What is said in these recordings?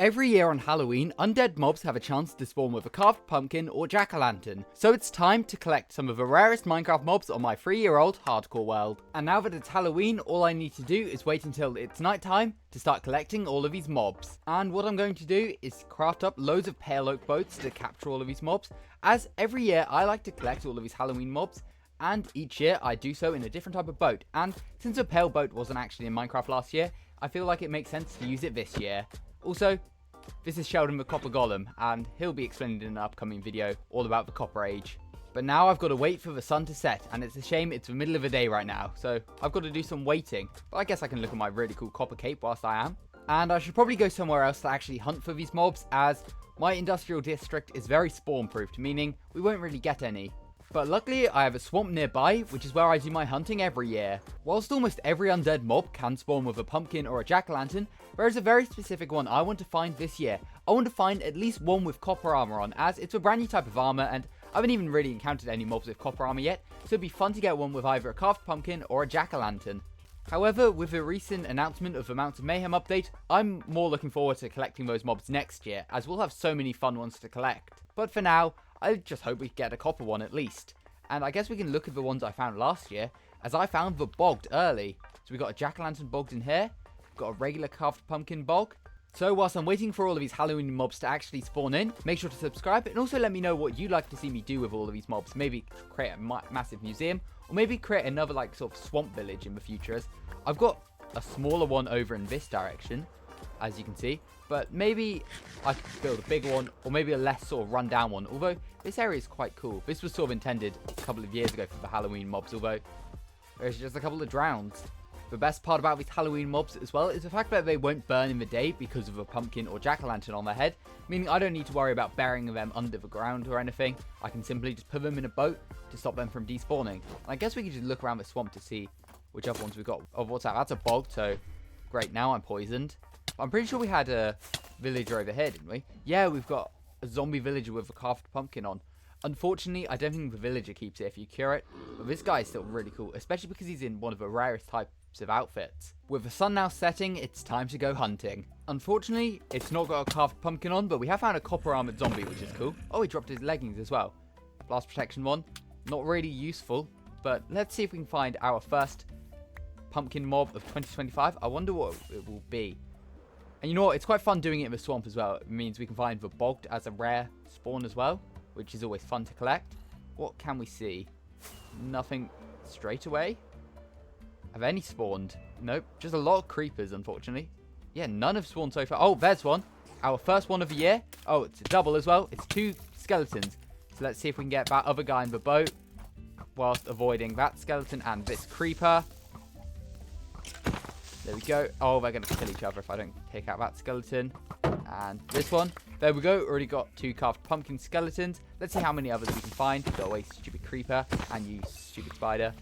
Every year on Halloween, undead mobs have a chance to spawn with a carved pumpkin or jack-o'-lantern, so it's time to collect some of the rarest Minecraft mobs on my 3-year-old hardcore world. And now that it's Halloween, all I need to do is wait until it's nighttime to start collecting all of these mobs. And what I'm going to do is craft up loads of pale oak boats to capture all of these mobs, as every year I like to collect all of these Halloween mobs, and each year I do so in a different type of boat. And since a pale boat wasn't actually in Minecraft last year, I feel like it makes sense to use it this year. Also, this is Sheldon the Copper Golem, and he'll be explaining in an upcoming video all about the Copper Age. But now I've got to wait for the sun to set, and it's a shame it's the middle of the day right now, so I've got to do some waiting. But I guess I can look at my really cool copper cape whilst I am. And I should probably go somewhere else to actually hunt for these mobs, as my industrial district is very spawn-proofed, meaning we won't really get any. But luckily, I have a swamp nearby, which is where I do my hunting every year. Whilst almost every undead mob can spawn with a pumpkin or a jack-o'-lantern, there is a very specific one I want to find this year. I want to find at least one with copper armor on, as it's a brand new type of armor, and I haven't even really encountered any mobs with copper armor yet, so it'd be fun to get one with either a carved pumpkin or a jack-o'-lantern. However, with the recent announcement of the Mountain Mayhem update, I'm more looking forward to collecting those mobs next year, as we'll have so many fun ones to collect. But for now, I just hope we get a copper one at least. And I guess we can look at the ones I found last year, as I found the bogged early. So we got a jack-o'-lantern bogged in here, got a regular carved pumpkin bog. So whilst I'm waiting for all of these Halloween mobs to actually spawn in, make sure to subscribe and also let me know what you'd like to see me do with all of these mobs. Maybe create a massive museum, or maybe create another like sort of swamp village in the future, as I've got a smaller one over in this direction, as you can see. But maybe I could build a bigger one, or maybe a less sort of run-down one. Although, this area is quite cool. This was sort of intended a couple of years ago for the Halloween mobs, although there's just a couple of drowns. The best part about these Halloween mobs as well is the fact that they won't burn in the day because of a pumpkin or jack-o'-lantern on their head, meaning I don't need to worry about burying them under the ground or anything. I can simply just put them in a boat to stop them from despawning. And I guess we could just look around the swamp to see which other ones we've got. Oh, what's that? That's a bog, so great, now I'm poisoned. I'm pretty sure we had a villager over here, didn't we? Yeah, we've got a zombie villager with a carved pumpkin on. Unfortunately, I don't think the villager keeps it if you cure it, but this guy is still really cool, especially because he's in one of the rarest types of outfits. With the sun now setting, it's time to go hunting. Unfortunately, it's not got a carved pumpkin on, but we have found a copper armored zombie, which is cool. Oh, he dropped his leggings as well. Blast protection one. Not really useful, but let's see if we can find our first pumpkin mob of 2025. I wonder what it will be. And you know what, it's quite fun doing it in the swamp as well. It means we can find the bogged as a rare spawn as well, which is always fun to collect. What can we see? Nothing straight away. Have any spawned? Nope, just a lot of creepers, unfortunately. Yeah, none have spawned so far. Oh, there's one. Our first one of the year. Oh, it's a double as well. It's 2 skeletons. So let's see if we can get that other guy in the boat whilst avoiding that skeleton and this creeper. There we go. Oh, they're going to kill each other if I don't take out that skeleton. And this one. There we go. Already got 2 carved pumpkin skeletons. Let's see how many others we can find. Go away, stupid creeper. And you stupid spider.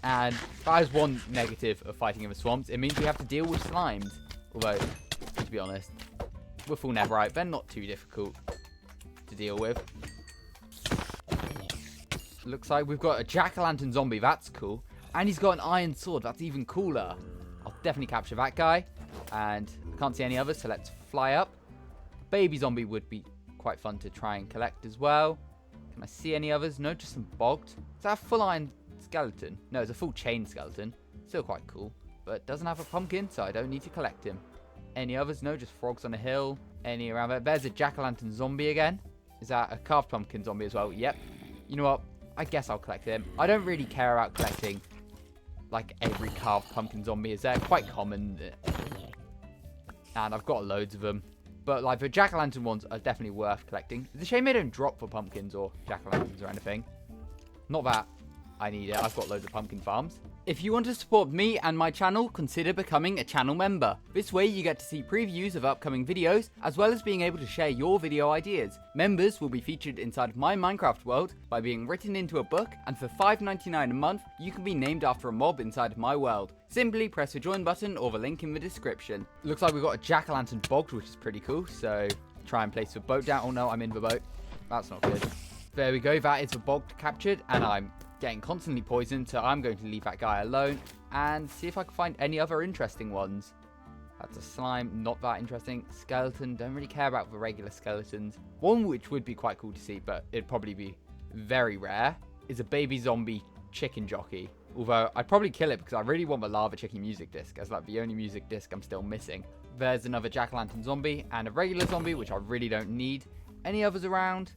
And that is one negative of fighting in the swamps. It means we have to deal with slimes. Although, to be honest, we're full netherite. They're not too difficult to deal with. Looks like we've got a jack-o'-lantern zombie. That's cool. And he's got an iron sword. That's even cooler. I'll definitely capture that guy. And can't see any others, so let's fly up. Baby zombie would be quite fun to try and collect as well. Can I see any others? No, just some bogged. Is that a full iron skeleton? No, it's a full chain skeleton. Still quite cool. But doesn't have a pumpkin, so I don't need to collect him. Any others? No, just frogs on a hill. Any around there? There's a jack-o'-lantern zombie again. Is that a carved pumpkin zombie as well? Yep. You know what? I guess I'll collect him. I don't really care about collecting like every carved pumpkin zombie, is they're quite common. And I've got loads of them. But like the jack-o'-lantern ones are definitely worth collecting. It's a shame they don't drop for pumpkins or jack-o'-lanterns or anything. Not that I need it. I've got loads of pumpkin farms. If you want to support me and my channel, consider becoming a channel member. This way you get to see previews of upcoming videos, as well as being able to share your video ideas. Members will be featured inside of my Minecraft world by being written into a book, and for $5.99 a month, you can be named after a mob inside of my world. Simply press the join button or the link in the description. Looks like we've got a jack-o'-lantern bogged, which is pretty cool, so try and place the boat down. Oh no, I'm in the boat. That's not good. There we go, that is the bogged captured, and I'm getting constantly poisoned, so I'm going to leave that guy alone and see if I can find any other interesting ones. That's a slime, not that interesting. Skeleton, don't really care about the regular skeletons. One which would be quite cool to see, but it'd probably be very rare, is a baby zombie chicken jockey. Although, I'd probably kill it because I really want the lava chicken music disc, as like the only music disc I'm still missing. There's another jack-o'-lantern zombie, and a regular zombie, which I really don't need. Any others around?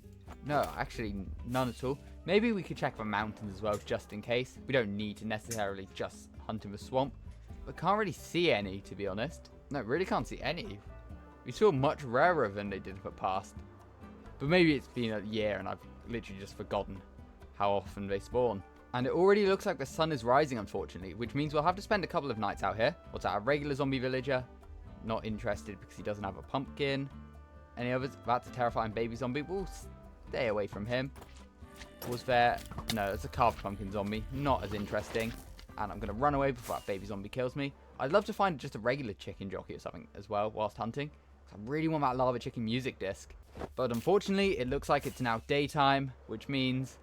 No, actually, none at all. Maybe we could check the mountains as well, just in case. We don't need to necessarily just hunt in the swamp. But can't really see any, to be honest. No, really can't see any. We saw much rarer than they did in the past. But maybe it's been a year and I've literally just forgotten how often they spawn. And it already looks like the sun is rising, unfortunately, which means we'll have to spend a couple of nights out here. What's that, a regular zombie villager? Not interested because he doesn't have a pumpkin. Any others? That's a terrifying baby zombie. We'll stay away from him. Was there... No, it's a carved pumpkin zombie. Not as interesting. And I'm going to run away before that baby zombie kills me. I'd love to find just a regular chicken jockey or something as well whilst hunting. I really want that lava chicken music disc. But unfortunately, it looks like it's now daytime, which means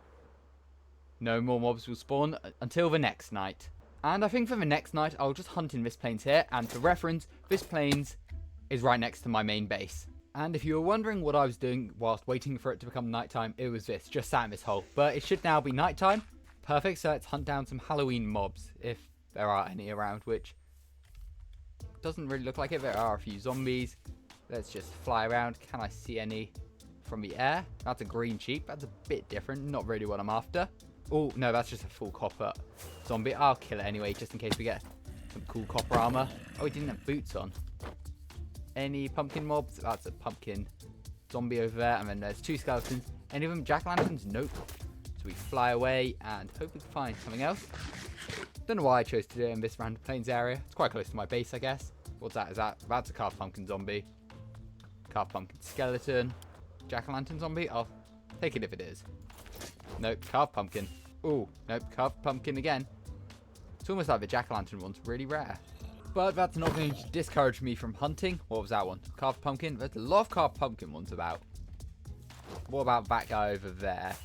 no more mobs will spawn until the next night. And I think for the next night, I'll just hunt in this plains here. And for reference, this plains is right next to my main base. And if you were wondering what I was doing whilst waiting for it to become nighttime, it was this, just sat in this hole. But it should now be nighttime. Perfect, so let's hunt down some Halloween mobs, if there are any around, which doesn't really look like it. There are a few zombies. Let's just fly around. Can I see any from the air? That's a green sheep. That's a bit different. Not really what I'm after. Oh, no, that's just a full copper zombie. I'll kill it anyway, just in case we get some cool copper armor. Oh, he didn't have boots on. Any pumpkin mobs? That's a pumpkin zombie over there. And then there's two skeletons. Any of them jack-o'-lanterns? Nope. So we fly away and hope we can find something else. Don't know why I chose to do it in this random plains area. It's quite close to my base, I guess. What's that? That's a carved pumpkin zombie. Carved pumpkin skeleton. Jack-o'-lantern zombie? I'll take it if it is. Nope, carved pumpkin. Ooh, nope, carved pumpkin again. It's almost like the jack-o'-lantern one's really rare. But that's not going to discourage me from hunting. What was that one? Carved pumpkin? There's a lot of carved pumpkin ones about. What about that guy over there?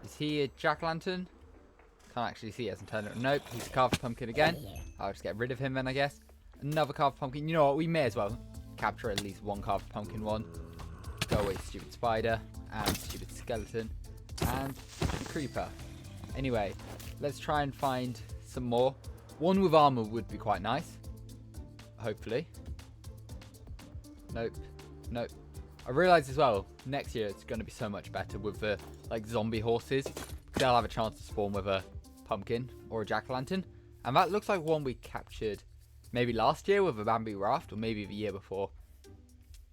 Is he a jack-o'-lantern? Can't actually see. He hasn't turned it. Nope, he's a carved pumpkin again. I'll just get rid of him then, I guess. Another carved pumpkin. You know what? We may as well capture at least one carved pumpkin one. Go away, stupid spider. And stupid skeleton. And creeper. Anyway, let's try and find some more. One with armor would be quite nice. Hopefully. Nope. Nope. I realised as well, next year it's going to be so much better with the like zombie horses. They'll have a chance to spawn with a pumpkin or a jack-o'-lantern. And that looks like one we captured maybe last year with a bamboo raft, or maybe the year before.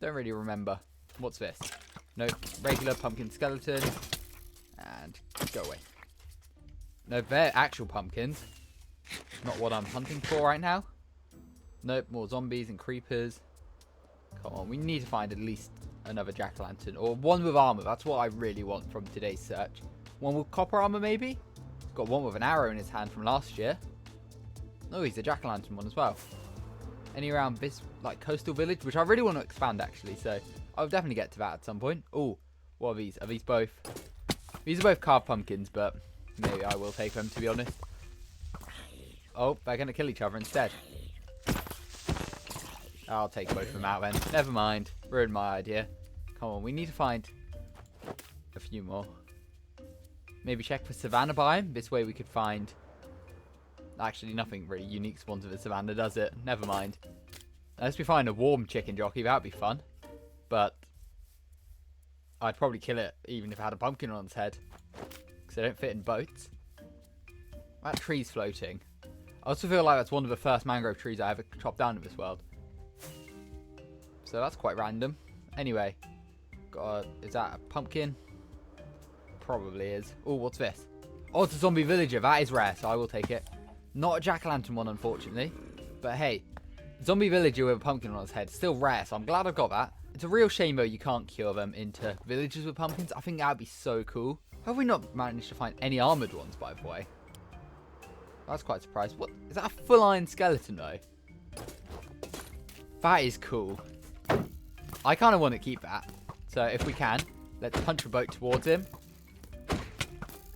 Don't really remember. What's this? Nope. Regular pumpkin skeleton. And go away. No, they're actual pumpkins. Not what I'm hunting for right now. Nope, more zombies and creepers. Come on, we need to find at least another jack-o'-lantern. Or one with armor. That's what I really want from today's search. One with copper armor, maybe? Got one with an arrow in his hand from last year. Oh, he's a jack-o'-lantern one as well. Any around this, like, coastal village? Which I really want to expand, actually. So, I'll definitely get to that at some point. Oh, what are these? Are these both? These are both carved pumpkins, but maybe I will take them, to be honest. Oh, they're going to kill each other instead. I'll take both of them out then. Never mind. Ruined my idea. Come on, we need to find a few more. Maybe check for savannah biome. This way we could find... Actually, nothing really unique spawns in the savannah, does it? Never mind. Unless we find a warm chicken jockey, that'd be fun. But I'd probably kill it even if it had a pumpkin on its head. Because they don't fit in boats. That tree's floating. I also feel like that's one of the first mangrove trees I ever chopped down in this world. So that's quite random. Anyway. Is that a pumpkin? Probably is. Oh, what's this? Oh, it's a zombie villager. That is rare, so I will take it. Not a jack-o'-lantern one, unfortunately. But hey, zombie villager with a pumpkin on its head. Still rare, so I'm glad I've got that. It's a real shame, though, you can't cure them into villagers with pumpkins. I think that would be so cool. How have we not managed to find any armoured ones, by the way? That's quite surprised. What? Is that a full iron skeleton, though? That is cool. I kind of want to keep that. So if we can, let's punch a boat towards him.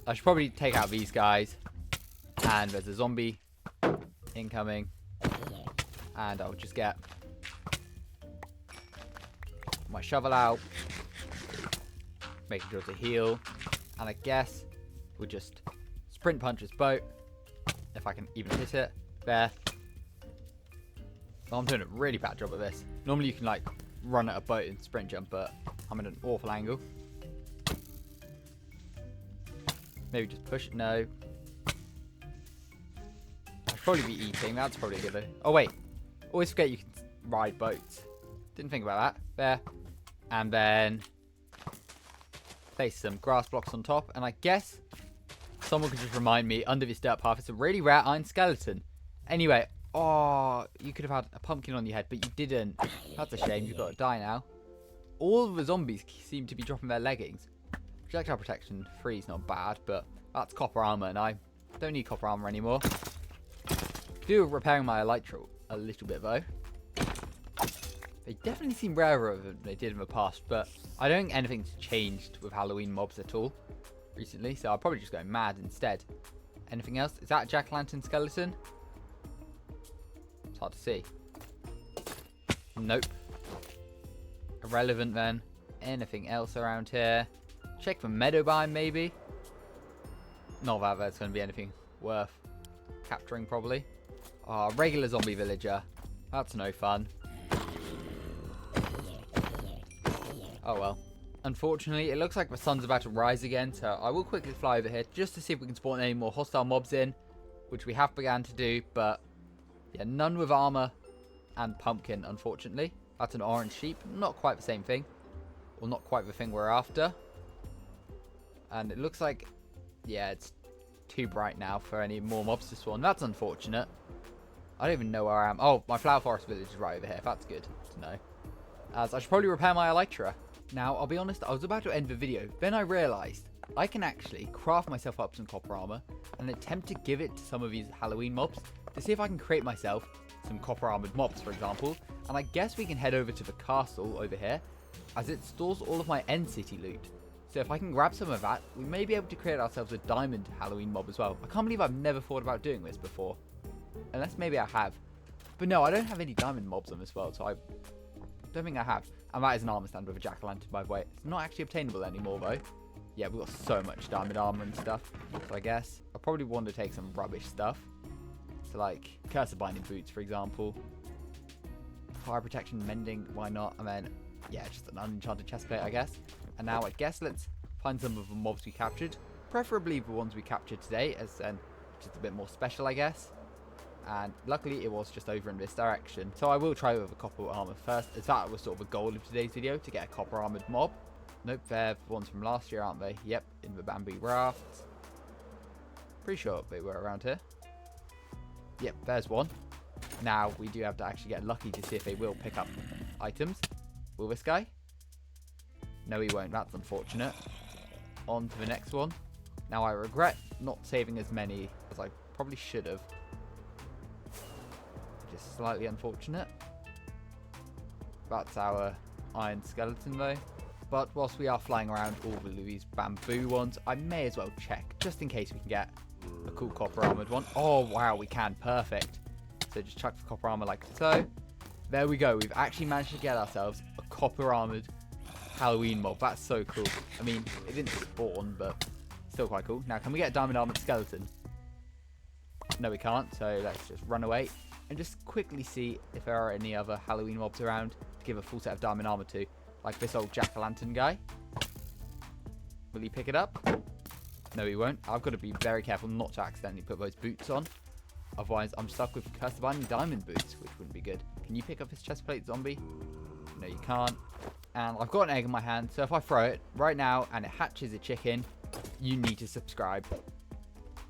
I should probably take out these guys. And there's a zombie incoming. And I'll just get my shovel out, making sure to heal, and I guess we'll just sprint punch this boat, if I can even hit it. There. Oh, I'm doing a really bad job of this. Normally you can like run at a boat and sprint jump, but I'm at an awful angle. Maybe just push it. No. I should probably be eating. That's probably good. Oh wait. Always forget you can ride boats. Didn't think about that. There. And then place some grass blocks on top. And I guess someone could just remind me, under this dirt path, it's a really rare iron skeleton. Anyway, oh, you could have had a pumpkin on your head, but you didn't. That's a shame. You've got to die now. All of the zombies seem to be dropping their leggings. Projectile protection 3 is not bad, but that's copper armor, and I don't need copper armor anymore. Do repairing my elytra a little bit, though. They definitely seem rarer than they did in the past, but I don't think anything's changed with Halloween mobs at all recently, so I'll probably just go mad instead. Anything else? Is that a jack-o'-lantern skeleton? It's hard to see. Nope. Irrelevant then. Anything else around here? Check for meadow biome maybe. Not that there's going to be anything worth capturing probably. Oh, regular zombie villager. That's no fun. Oh well. Unfortunately, it looks like the sun's about to rise again, so I will quickly fly over here just to see if we can spawn any more hostile mobs in, which we have begun to do, but yeah, none with armor and pumpkin, unfortunately. That's an orange sheep. Not quite the same thing. Or not quite the thing we're after. And it looks like, yeah, it's too bright now for any more mobs to spawn. That's unfortunate. I don't even know where I am. Oh, my flower forest village is right over here. That's good to know. As I should probably repair my elytra. Now, I'll be honest, I was about to end the video. Then I realized I can actually craft myself up some copper armor and attempt to give it to some of these Halloween mobs to see if I can create myself some copper armored mobs, for example. And I guess we can head over to the castle over here as it stores all of my end city loot. So if I can grab some of that, we may be able to create ourselves a diamond Halloween mob as well. I can't believe I've never thought about doing this before. Unless maybe I have. But no, I don't have any diamond mobs on this world, so I don't think I have. And that is an armor stand with a jack-o'-lantern, by the way. It's not actually obtainable anymore, though. Yeah, we've got so much diamond armor and stuff. So I guess I probably want to take some rubbish stuff. So like cursor binding boots, for example. Fire protection, mending, why not? And then, yeah, just an unenchanted chestplate, I guess. And now I guess let's find some of the mobs we captured. Preferably the ones we captured today, as just a bit more special, I guess. And luckily it was just over in this direction. So I will try with a copper armor first, as that was sort of a goal of today's video, to get a copper armored mob. Nope, they're the ones from last year, aren't they? Yep, in the bamboo rafts. Pretty sure they were around here. Yep, there's one. Now we do have to actually get lucky to see if they will pick up items. Will this guy? No, he won't. That's unfortunate. On to the next one. Now I regret not saving as many as I probably should have. Just slightly unfortunate. That's our iron skeleton though. But whilst we are flying around all of these bamboo ones, I may as well check, just in case we can get a cool copper armored one. Oh wow, we can. Perfect. So just chuck the copper armor like so. There we go. We've actually managed to get ourselves a copper armored Halloween mob. That's so cool. I mean, it didn't spawn, but still quite cool. Now, can we get a diamond armored skeleton? No, we can't. So let's just run away and just quickly see if there are any other Halloween mobs around to give a full set of diamond armor to. Like this old jack-o'-lantern guy. Will he pick it up? No, he won't. I've got to be very careful not to accidentally put those boots on. Otherwise, I'm stuck with cursor binding diamond boots, which wouldn't be good. Can you pick up his chestplate, zombie? No, you can't. And I've got an egg in my hand, so if I throw it right now and it hatches a chicken, you need to subscribe.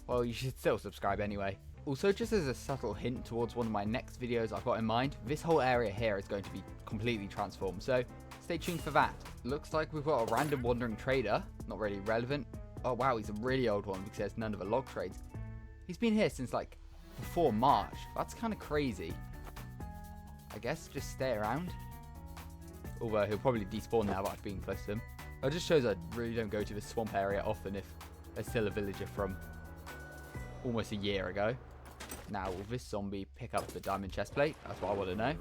Well, you should still subscribe anyway. Also, just as a subtle hint towards one of my next videos I've got in mind, this whole area here is going to be completely transformed, so stay tuned for that. Looks like we've got a random wandering trader, not really relevant. Oh wow, he's a really old one because there's none of the log trades. He's been here since like before March. That's kind of crazy. I guess just stay around. Although he'll probably despawn now by being close to him. It just shows I really don't go to this swamp area often if there's still a villager from almost a year ago. Now, will this zombie pick up the diamond chest plate? That's what I want to know.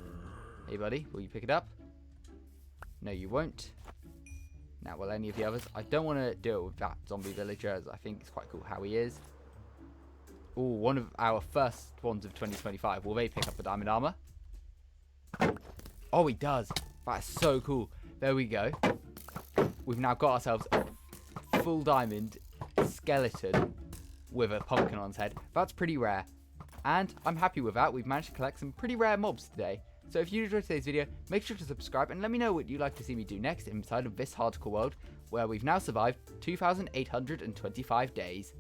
Hey, buddy, will you pick it up? No, you won't. Now, will any of the others? I don't want to deal with that zombie villager, as I think it's quite cool how he is. Oh, one of our first ones of 2025. Will they pick up the diamond armor? Oh, he does. That's so cool. There we go. We've now got ourselves a full diamond skeleton with a pumpkin on his head. That's pretty rare. And I'm happy with that. We've managed to collect some pretty rare mobs today. So if you enjoyed today's video, make sure to subscribe and let me know what you'd like to see me do next inside of this hardcore world, where we've now survived 2,825 days.